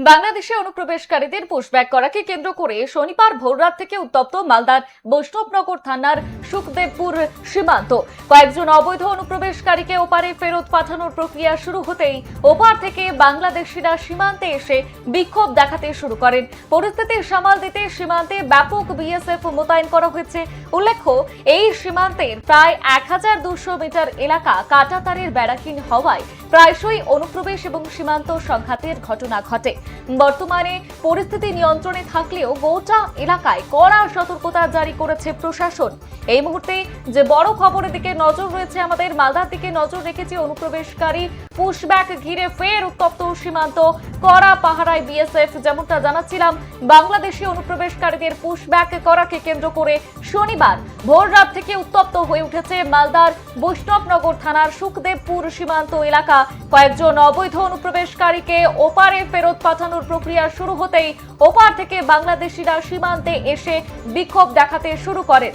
বাংলাদেশে অনুপ্রবেশকারীদের পুশব্যাক করাকে কেন্দ্র করে শনিবার ভোররাত থেকে উত্তপ্ত মালদার বৈষ্ণবনগর থানার সুখদেবপুর সীমান্ত। কয়েকজন অবৈধ অনুপ্রবেশকারীকে ওপারে ফেরত পাঠানোর প্রক্রিয়া শুরু হতেই ওপার থেকে বাংলাদেশিরা সীমান্তে এসে বিক্ষোভ দেখাতে শুরু করেন। পরিস্থিতি সামাল দিতে সীমান্তে ব্যাপক বিএসএফ মোতায়েন করা হয়েছে। উল্লেখ্য, এই সীমান্তের প্রায় 1200 মিটার এলাকা কাঁটাতারের বেড়াহীন হওয়ায় প্রায়শই অনুপ্রবেশ এবং সীমান্ত সংঘাতের ঘটনা ঘটে। বর্তমানে পরিস্থিতি নিয়ন্ত্রণে থাকলেও গোটা এলাকায় কড়া সতর্কতা জারি করেছে প্রশাসন। এই মুহূর্তে যে বড় খবরের দিকে নজর রয়েছে আমাদের, মালদার দিকে নজর রেখেছে। অনুপ্রবেশকারী পুশব্যাক ঘিরে ফের উত্তপ্ত সীমান্ত, কড়া পাহারায় বিএসএফ। যেমনটা জানাচ্ছিলাম, বাংলাদেশি অনুপ্রবেশকারীদের পুশব্যাক করাকে কেন্দ্র করে শনিবার ভোর রাত থেকে উত্তপ্ত হয়ে উঠেছে মালদার বৈষ্ণবনগর থানার সুখদেবপুর সীমান্ত এলাকা। কয়েকজন অবৈধ অনুপ্রবেশকারীকে ওপারে ফেরত পাঠানোর প্রক্রিয়া শুরু হতেই ওপার থেকে বাংলাদেশিরা সীমান্তে এসে বিক্ষোভ দেখাতে শুরু করেন।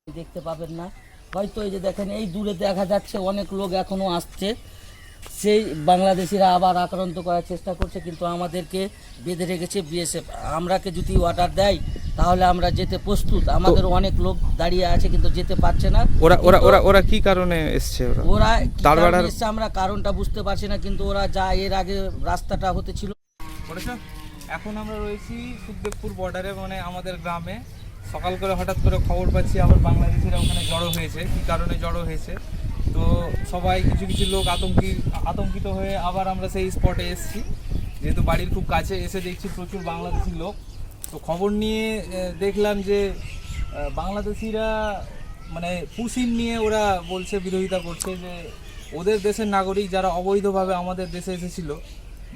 দেখতে পাবেন না, হয়তো এই যে দেখেন এই দূরে দেখা যাচ্ছে অনেক লোক এখনো আসছে, সেই বাংলাদেশিরা আবার আক্রান্ত করার চেষ্টা করছে, কিন্তু আমাদেরকে বেঁধে রেখেছে বিএসএফ। আমরাকে যদি অর্ডার দেয় তাহলে আমরা যেতে প্রস্তুত। আমাদের অনেক লোক দাঁড়িয়ে আছে কিন্তু যেতে পারছে না। ওরা কি কারণে এসছে? ওরা এসছে আমরা কারণটা বুঝতে পারছি না, কিন্তু ওরা যা এর আগে রাস্তাটা হতে ছিল। এখন আমরা রয়েছি সুখদেবপুর বর্ডারে, মানে আমাদের গ্রামে। সকাল করে হঠাৎ করে খবর পাচ্ছি আবার বাংলাদেশিরা ওখানে জড়ো হয়েছে। কি কারণে জড়ো হয়েছে তো সবাই কিছু লোক আতঙ্কিত হয়ে আবার আমরা সেই স্পটে এসেছি, যেহেতু বাড়ির খুব কাছে। এসে দেখছি প্রচুর বাংলাদেশি লোক। তো খবর নিয়ে দেখলাম যে বাংলাদেশিরা মানে পুশিন নিয়ে ওরা বলছে, বিরোধিতা করছে যে ওদের দেশের নাগরিক যারা অবৈধভাবে আমাদের দেশে এসেছিল,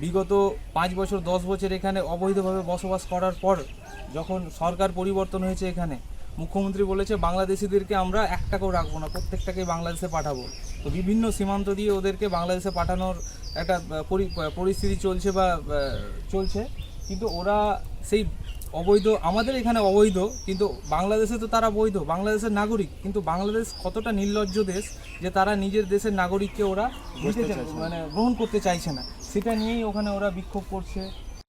বিগত 5 বছর 10 বছর এখানে অবৈধভাবে বসবাস করার পর যখন সরকার পরিবর্তন হয়েছে, এখানে মুখ্যমন্ত্রী বলেছে বাংলাদেশিদেরকে আমরা একটাকেও রাখবো না, প্রত্যেকটাকে বাংলাদেশে পাঠাবো। তো বিভিন্ন সীমান্ত দিয়ে ওদেরকে বাংলাদেশে পাঠানোর একটা পরিস্থিতি চলছে। কিন্তু ওরা সেই অবৈধ, আমাদের এখানে অবৈধ, কিন্তু বাংলাদেশে তো তারা বৈধ, বাংলাদেশের নাগরিক। কিন্তু বাংলাদেশ কতটা নির্লজ্জ দেশ যে তারা নিজের দেশের নাগরিককে ওরা মানে গ্রহণ করতে চাইছে না। সেটা নিয়েই ওখানে ওরা বিক্ষোভ করছে।